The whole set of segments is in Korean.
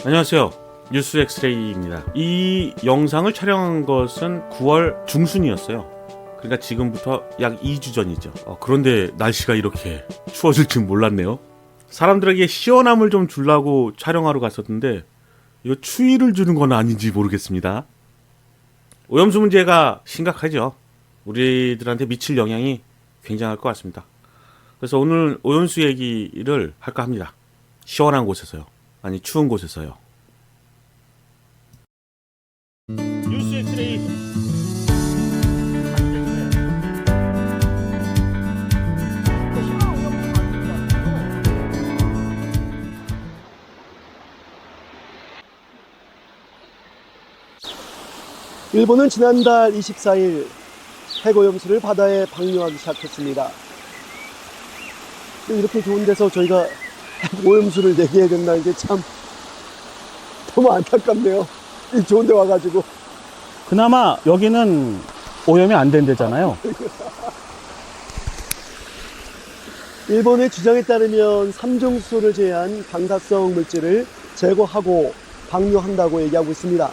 안녕하세요. 뉴스 엑스레이입니다. 이 영상을 촬영한 것은 9월 중순이었어요. 그러니까 지금부터 약 2주 전이죠. 그런데 날씨가 이렇게 추워질 줄 몰랐네요. 사람들에게 시원함을 좀 주려고 촬영하러 갔었는데 이거 추위를 주는 건 아닌지 모르겠습니다. 오염수 문제가 심각하죠. 우리들한테 미칠 영향이 굉장할 것 같습니다. 그래서 오늘 오염수 얘기를 할까 합니다. 시원한 곳에서요. 아니 추운 곳에서요. 뉴스 엑스레이. 일본은 지난달 24일 핵오염수를 바다에 방류하기 시작했습니다. 이렇게 좋은 데서 저희가 핵오염수를 내게 해야 된다는 게 참 너무 안타깝네요. 이 좋은 데 와가지고. 그나마 여기는 오염이 안 된 데잖아요. 일본의 주장에 따르면 삼중수소를 제외한 방사성 물질을 제거하고 방류한다고 얘기하고 있습니다.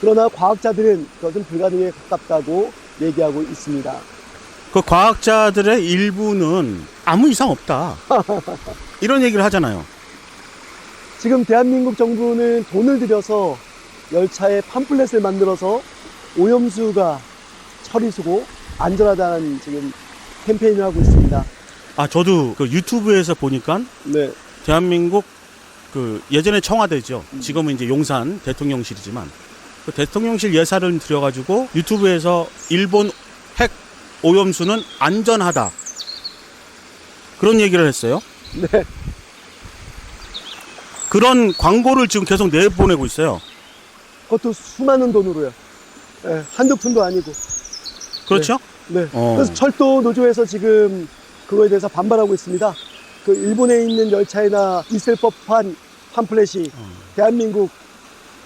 그러나 과학자들은 그것은 불가능에 가깝다고 얘기하고 있습니다. 그 과학자들의 일부는 아무 이상 없다, 이런 얘기를 하잖아요. 지금 대한민국 정부는 돈을 들여서 열차에 팜플렛을 만들어서 오염수가 처리수고 안전하다는 지금 캠페인을 하고 있습니다. 저도 그 유튜브에서 보니까 네. 대한민국 그 예전에 청와대죠. 지금은 이제 용산 대통령실이지만 그 대통령실 예산을 들여가지고 유튜브에서 일본 핵 오염수는 안전하다, 그런 얘기를 했어요. 네. 그런 광고를 지금 계속 내보내고 있어요. 그것도 수많은 돈으로요. 네, 한두 푼도 아니고. 그렇죠? 네. 그래서 철도 노조에서 지금 그거에 대해서 반발하고 있습니다. 그 일본에 있는 열차에나 있을 법한 팜플렛이 대한민국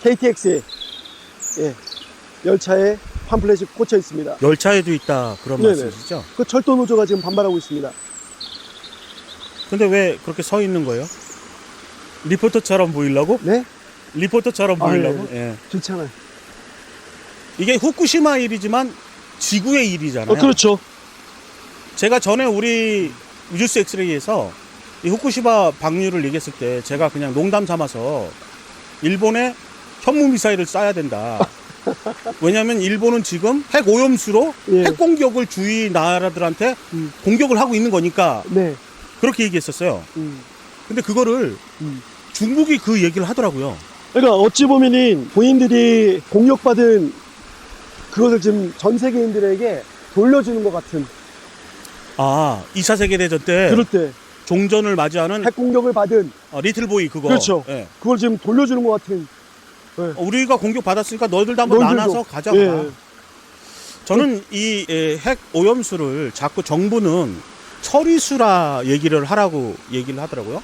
KTX에 열차에 팜플렛이 꽂혀 있습니다. 열차에도 있다, 그런 네네. 말씀이시죠? 그 철도 노조가 지금 반발하고 있습니다. 근데 왜 그렇게 서 있는 거예요? 리포터처럼 보이려고? 네? 리포터처럼 보이려고? 네. 예. 좋잖아요. 이게 후쿠시마 일이지만 지구의 일이잖아요. 그렇죠. 제가 전에 우리 뉴스 엑스레이에서 이 후쿠시마 방류를 얘기했을 때 제가 그냥 농담 삼아서 일본에 현무미사일을 쏴야 된다. 왜냐하면 일본은 지금 핵 오염수로 핵 공격을 주위 나라들한테 공격을 하고 있는 거니까 네. 그렇게 얘기했었어요. 근데 그거를 중국이 그 얘기를 하더라고요. 그러니까 어찌 보면은 본인들이 공격받은 그것을 지금 전 세계인들에게 돌려주는 것 같은. 2차 세계대전 때 그럴 때 종전을 맞이하는 핵 공격을 받은. 리틀보이 그거. 그렇죠. 예. 그걸 지금 돌려주는 것 같은. 우리가 공격 받았으니까 너희들도 한번 너희들도. 나눠서 가져가. 예. 저는 이 핵 오염수를 자꾸 정부는 처리수라 얘기를 하라고 얘기를 하더라고요.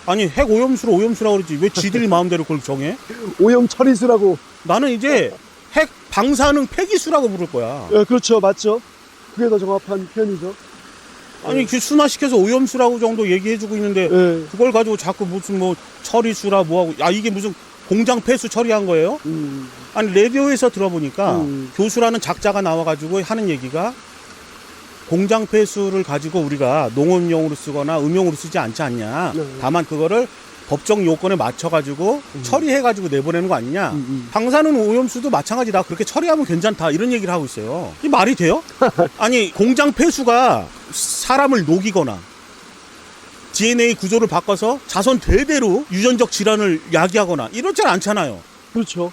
아니 핵 오염수로 오염수라고 그러지 왜 지들이 마음대로 그걸 정해? 오염 처리수라고. 나는 이제 핵 방사능 폐기수라고 부를 거야. 예, 그렇죠. 맞죠. 그게 더 정확한 표현이죠. 아니 그 순화시켜서 오염수라고 정도 얘기해주고 있는데 예. 그걸 가지고 자꾸 무슨 뭐 처리수라 뭐하고 이게 무슨 공장 폐수 처리한 거예요? 아니 라디오에서 들어보니까 교수라는 작자가 나와가지고 하는 얘기가 공장 폐수를 가지고 우리가 농업용으로 쓰거나 음용으로 쓰지 않지 않냐. 네. 다만 그거를 법정 요건에 맞춰가지고 처리해가지고 내보내는 거 아니냐. 방사능 오염수도 마찬가지다. 그렇게 처리하면 괜찮다. 이런 얘기를 하고 있어요. 이 말이 돼요? 아니 공장 폐수가 사람을 녹이거나 DNA 구조를 바꿔서 자손 대대로 유전적 질환을 야기하거나 이렇지 않잖아요. 그렇죠.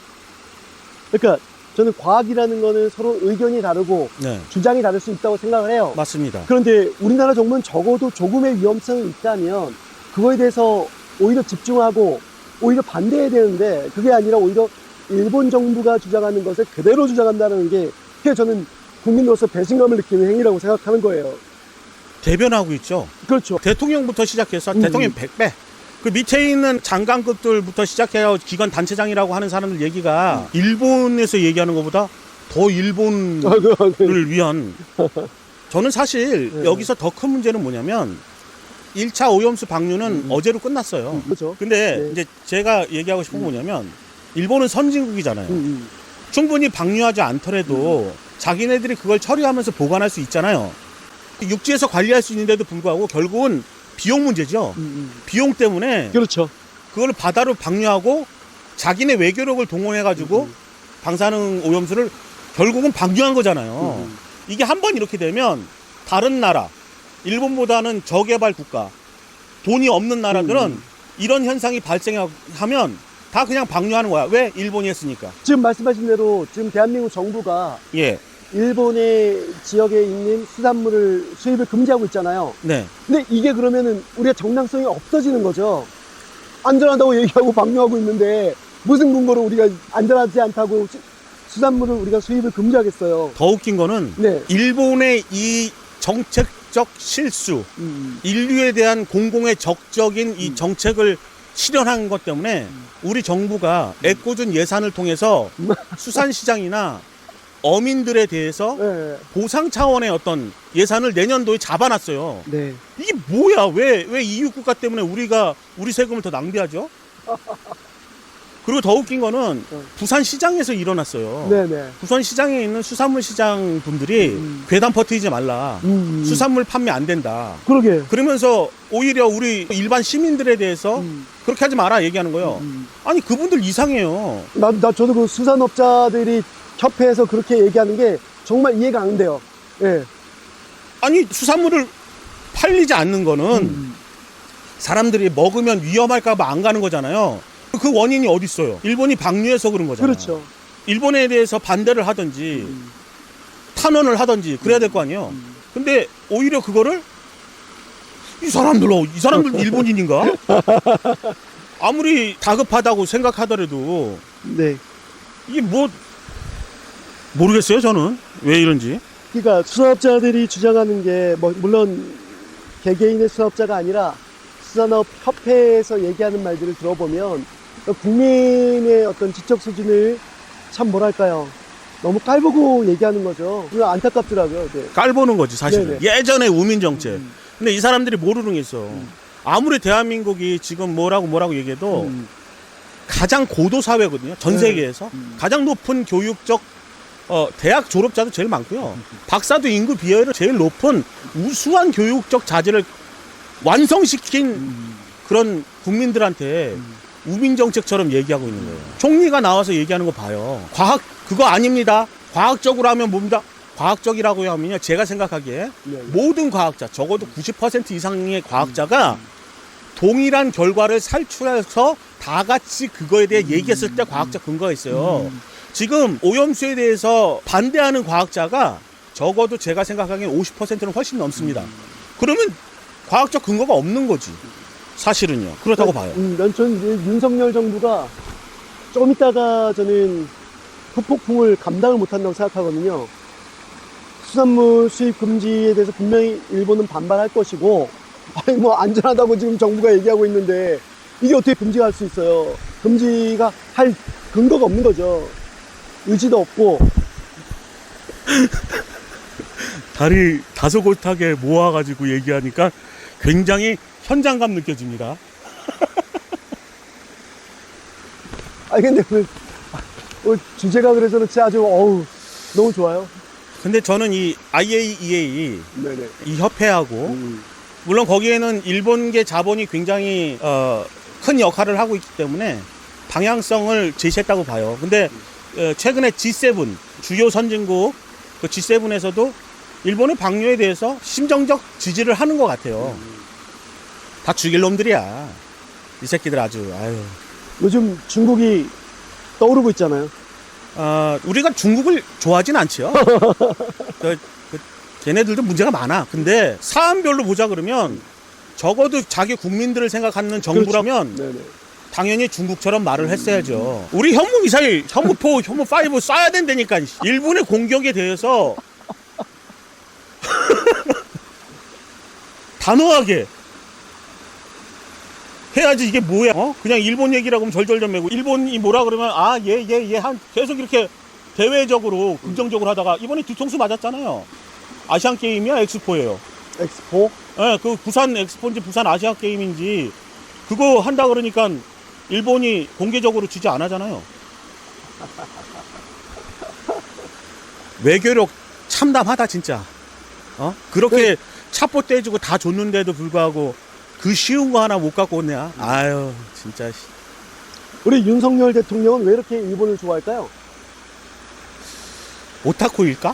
그러니까 저는 과학이라는 거는 서로 의견이 다르고 네, 주장이 다를 수 있다고 생각을 해요. 맞습니다. 그런데 우리나라 정부는 적어도 조금의 위험성이 있다면 그거에 대해서 오히려 집중하고 오히려 반대해야 되는데 그게 아니라 오히려 일본 정부가 주장하는 것을 그대로 주장한다는 게 그게 저는 국민으로서 배신감을 느끼는 행위라고 생각하는 거예요. 대변하고 있죠. 그렇죠. 대통령부터 시작해서 대통령 100배. 그 밑에 있는 장관급들부터 시작해서 기관 단체장이라고 하는 사람들 얘기가 일본에서 얘기하는 것보다 더 일본을 위한. 저는 사실 여기서 더 큰 문제는 뭐냐면 1차 오염수 방류는 어제로 끝났어요. 그렇죠. 근데 네. 이제 제가 얘기하고 싶은 건 뭐냐면 일본은 선진국이잖아요. 충분히 방류하지 않더라도 자기네들이 그걸 처리하면서 보관할 수 있잖아요. 육지에서 관리할 수 있는데도 불구하고 결국은 비용 문제죠. 비용 때문에 그렇죠. 그걸 바다로 방류하고 자기네 외교력을 동원해가지고 방사능 오염수를 결국은 방류한 거잖아요. 이게 한 번 이렇게 되면 다른 나라, 일본보다는 저개발 국가, 돈이 없는 나라들은 이런 현상이 발생하면 다 그냥 방류하는 거야. 왜? 일본이 했으니까. 지금 말씀하신 대로 지금 대한민국 정부가 예. 일본의 지역에 있는 수산물을 수입을 금지하고 있잖아요. 네. 근데 이게 그러면은 우리가 정당성이 없어지는 거죠. 안전하다고 얘기하고 방류하고 있는데 무슨 근거로 우리가 안전하지 않다고 수산물을 우리가 수입을 금지하겠어요. 더 웃긴 거는 네. 일본의 이 정책적 실수, 인류에 대한 공공의 적적인 이 정책을 실현한 것 때문에 우리 정부가 애꿎은 예산을 통해서 수산시장이나 어민들에 대해서 네. 보상 차원의 어떤 예산을 내년도에 잡아놨어요. 네. 이게 뭐야? 왜 EU 국가 때문에 우리 세금을 더 낭비하죠? 그리고 더 웃긴 거는 부산 시장에서 일어났어요. 네네. 부산 시장에 있는 수산물 시장 분들이 괴담 퍼뜨리지 말라. 수산물 판매 안 된다. 그러게. 그러면서 오히려 우리 일반 시민들에 대해서 그렇게 하지 마라 얘기하는 거예요. 아니 그분들 이상해요. 저도 그 수산업자들이 협회에서 그렇게 얘기하는 게 정말 이해가 안 돼요. 예. 아니 수산물을 팔리지 않는 거는 사람들이 먹으면 위험할까 봐 안 가는 거잖아요. 그 원인이 어디 있어요? 일본이 방류해서 그런 거잖아요. 그렇죠. 일본에 대해서 반대를 하든지 탄원을 하든지 그래야 될 거 아니에요. 근데 오히려 그거를 이 사람들 일본인인가? 아무리 다급하다고 생각하더라도 네. 이게 모르겠어요 저는 왜 이런지. 그러니까 수산업자들이 주장하는 게 물론 개개인의 수산업자가 아니라 수산업 협회에서 얘기하는 말들을 들어보면 국민의 어떤 지적 수준을 참 뭐랄까요, 너무 깔보고 얘기하는 거죠. 그거 안타깝더라고요. 네. 깔보는 거지 사실은. 네네. 예전에 우민 정책. 근데 이 사람들이 모르는 게 있어. 아무리 대한민국이 지금 뭐라고 얘기해도 가장 고도 사회거든요. 전 세계에서 가장 높은 교육적 대학 졸업자도 제일 많고요. 박사도 인구 비율이 제일 높은 우수한 교육적 자질을 완성시킨 그런 국민들한테 우민 정책처럼 얘기하고 있는 거예요. 총리가 나와서 얘기하는 거 봐요. 과학 그거 아닙니다. 과학적으로 하면 뭡니다. 과학적이라고 하면요. 제가 생각하기에 모든 과학자, 적어도 90% 이상의 과학자가 동일한 결과를 산출해서 다 같이 그거에 대해 얘기했을 때 과학적 근거가 있어요. 지금 오염수에 대해서 반대하는 과학자가 적어도 제가 생각하기엔 50%는 훨씬 넘습니다. 그러면 과학적 근거가 없는 거지. 사실은요. 그렇다고 봐요. 전 윤석열 정부가 좀 이따가 저는 후폭풍을 감당을 못한다고 생각하거든요. 수산물 수입 금지에 대해서 분명히 일본은 반발할 것이고, 아니 뭐 안전하다고 지금 정부가 얘기하고 있는데 이게 어떻게 금지가 할 수 있어요? 금지가 할 근거가 없는 거죠. 의지도 없고. 다리 다소곳하게 모아가지고 얘기하니까 굉장히 현장감 느껴집니다. 아니 근데 주제가 그래서 그렇지 아주 너무 좋아요. 근데 저는 이 IAEA 네네. 이 협회하고 물론 거기에는 일본계 자본이 굉장히 큰 역할을 하고 있기 때문에 방향성을 제시했다고 봐요. 근데 최근에 G7 주요 선진국 그 G7에서도 일본의 방류에 대해서 심정적 지지를 하는 것 같아요. 다 죽일 놈들이야. 이 새끼들 아주. 아유. 요즘 중국이 떠오르고 있잖아요. 우리가 중국을 좋아하진 않지요. 걔네들도 문제가 많아. 근데 사안별로 보자 그러면 적어도 자기 국민들을 생각하는 정부라면 네네. 당연히 중국처럼 말을 했어야죠. 우리 현무미사일, 현무포, 현무5 쏴야 된다니까. 일본의 공격에 대해서 단호하게 해야지. 이게 뭐야? 그냥 일본 얘기라고 하면 절절절매고 일본이 뭐라 그러면 한 계속 이렇게 대외적으로 긍정적으로 하다가 이번에 뒤통수 맞았잖아요. 아시안 게임이야, 엑스포예요. 엑스포? 예, 그 부산 엑스포인지 부산 아시아 게임인지 그거 한다 그러니까 일본이 공개적으로 지지 안 하잖아요. 외교력 참담하다 진짜. 그렇게 차포 떼주고 다 줬는데도 불구하고 그 쉬운 거 하나 못 갖고 오냐. 아유 진짜. 우리 윤석열 대통령은 왜 이렇게 일본을 좋아할까요? 오타쿠일까?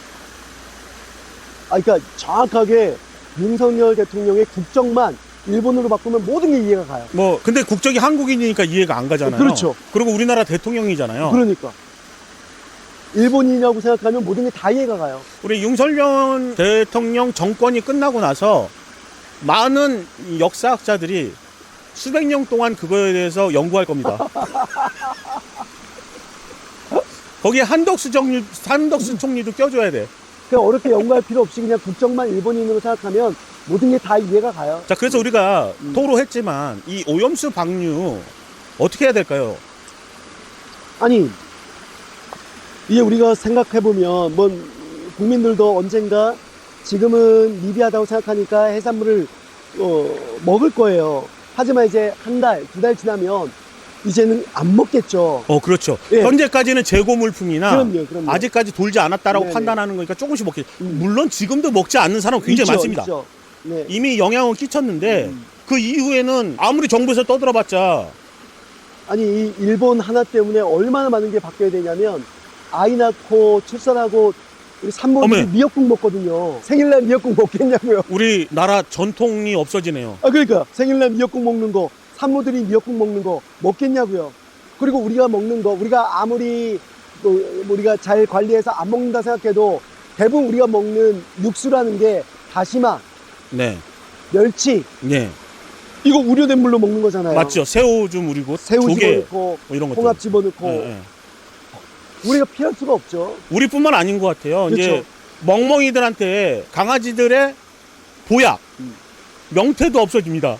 그러니까 정확하게 윤석열 대통령의 국적만 일본으로 바꾸면 모든 게 이해가 가요. 뭐 근데 국적이 한국인이니까 이해가 안 가잖아요. 그렇죠. 그리고 우리나라 대통령이잖아요. 그러니까 일본인이라고 생각하면 모든 게 다 이해가 가요. 우리 윤석열 대통령 정권이 끝나고 나서 많은 역사학자들이 수백 년 동안 그거에 대해서 연구할 겁니다. 거기에 한덕수 총리도 껴줘야 돼. 그냥 어렵게 연구할 필요 없이 그냥 국적만 일본인으로 생각하면 모든 게 다 이해가 가요. 자, 그래서 우리가 토로했지만 이 오염수 방류 어떻게 해야 될까요? 아니, 이게 우리가 생각해보면, 국민들도 언젠가 지금은 미비하다고 생각하니까 해산물을, 먹을 거예요. 하지만 이제 한 달, 두 달 지나면 이제는 안 먹겠죠. 그렇죠. 예. 현재까지는 재고 물품이나 그럼요. 아직까지 돌지 않았다라고 네네. 판단하는 거니까 조금씩 먹겠죠. 물론 지금도 먹지 않는 사람은 굉장히 있죠, 많습니다. 있죠. 네. 이미 영향을 끼쳤는데 그 이후에는 아무리 정부에서 떠들어봤자 아니, 이 일본 하나 때문에 얼마나 많은 게 바뀌어야 되냐면, 아이 낳고 출산하고 우리 산모들이 어메. 미역국 먹거든요. 생일날 미역국 먹겠냐고요. 우리나라 전통이 없어지네요. 그러니까 생일날 미역국 먹는 거, 산모들이 미역국 먹는 거 먹겠냐고요. 그리고 우리가 먹는 거, 우리가 아무리 우리가 잘 관리해서 안 먹는다 생각해도 대부분 우리가 먹는 육수라는 게 다시마, 네. 멸치, 네. 이거 우려된 물로 먹는 거잖아요. 맞죠. 새우 좀 우리고 새우 조개 집어넣고 뭐 이런 것들. 홍합 집어넣고 네, 네. 우리가 피할 수가 없죠. 우리뿐만 아닌 것 같아요. 이제 그렇죠. 멍멍이들한테 강아지들의 보약, 명태도 없어집니다.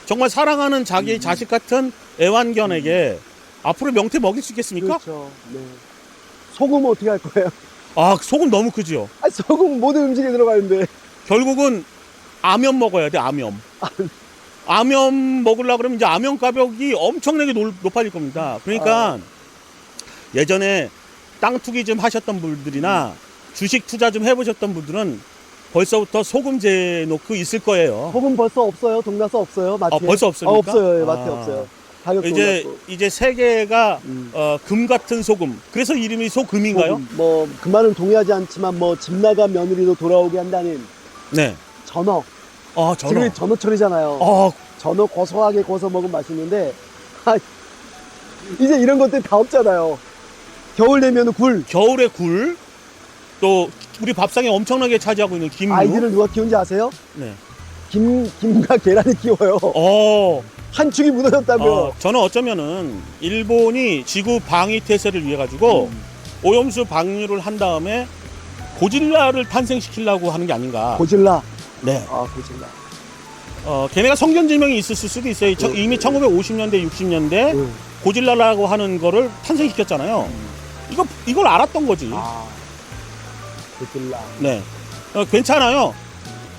정말 사랑하는 자기 자식 같은 애완견에게 앞으로 명태 먹일 수 있겠습니까? 그렇죠. 네. 소금 어떻게 할 거예요? 소금 너무 크죠. 소금 모든 음식에 들어가는데. 결국은 암염 먹어야 돼. 암염 먹으려고 그러면 이제 암염 가격이 엄청나게 높아질 겁니다. 그러니까 예전에 땅 투기 좀 하셨던 분들이나 주식 투자 좀 해보셨던 분들은 벌써부터 소금제 놓고 있을 거예요. 소금 벌써 없어요? 동나서 없어요? 마트에? 벌써 없습니까? 없어요. 예, 마트에 없어요. 가격도 올랐고. 이제 세계가 금 같은 소금. 그래서 이름이 소금인가요? 소금. 그 말은 동의하지 않지만 집 나간 며느리도 돌아오게 한다는 네. 전어. 전어. 지금 전어철이잖아요. 전어 고소하게 구워서 먹으면 맛있는데 이제 이런 것들 다 없잖아요. 겨울 되면 굴. 겨울에 굴. 또 우리 밥상에 엄청나게 차지하고 있는 김류. 아이들을 누가 키운지 아세요? 네. 김과 계란을 키워요. 한 축이 무너졌다고요. 저는 어쩌면은 일본이 지구 방위 태세를 위해 가지고 오염수 방류를 한 다음에 고질라를 탄생시키려고 하는 게 아닌가. 고질라. 네. 고질라. 걔네가 성견지명이 있었을 수도 있어요. 이미 1950년대, 60년대 고질라라고 하는 거를 탄생시켰잖아요. 이걸 알았던 거지. 고질라. 네. 괜찮아요.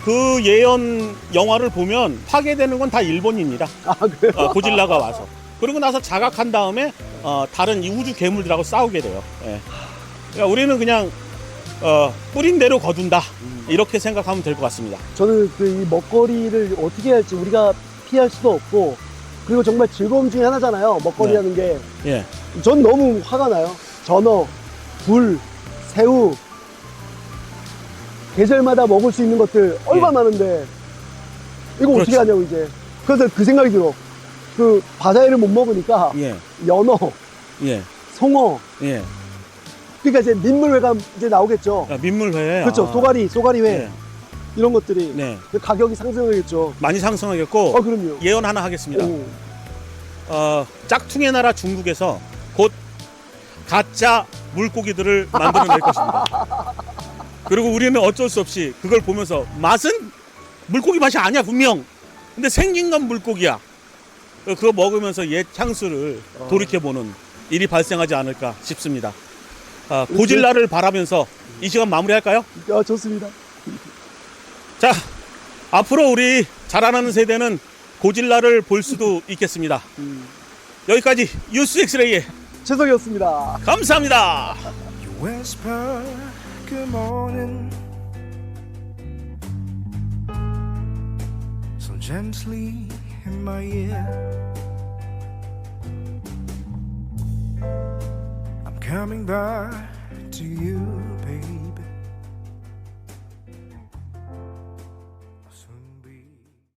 그 예언 영화를 보면 파괴되는 건 다 일본입니다. 그래요? 고질라가 와서. 그러고 나서 자각한 다음에 다른 이 우주 괴물들하고 싸우게 돼요. 예. 그러니까 우리는 그냥 뿌린 대로 거둔다. 이렇게 생각하면 될 것 같습니다. 저는 이 먹거리를 어떻게 할지 우리가 피할 수도 없고, 그리고 정말 즐거움 중에 하나잖아요. 먹거리라는 게. 예. 전 너무 화가 나요. 전어, 굴, 새우, 계절마다 먹을 수 있는 것들 얼마나 많은데 이거 어떻게 그렇죠. 하냐고 이제. 그래서 그 생각이 들어. 바다회를 못 먹으니까 예. 연어, 예. 송어, 예. 그러니까 이제 민물회가 이제 나오겠죠. 민물회. 그렇죠. 쏘가리회 예. 이런 것들이. 네. 가격이 상승하겠죠. 많이 상승하겠고 그럼요. 예언 하나 하겠습니다. 짝퉁의 나라 중국에서 곧 가짜 물고기들을 만들어낼 것입니다. 그리고 우리는 어쩔 수 없이 그걸 보면서 맛은 물고기 맛이 아니야 분명. 근데 생긴 건 물고기야. 그거 먹으면서 옛 향수를 돌이켜보는 일이 발생하지 않을까 싶습니다. 고질라를 바라면서 이 시간 마무리할까요? 좋습니다. 자, 앞으로 우리 자라나는 세대는 고질라를 볼 수도 있겠습니다. 여기까지 뉴스 엑스레이의 최석이었습니다. 감사합니다. You whisper good morning so gently in my ear. I'm coming back to you.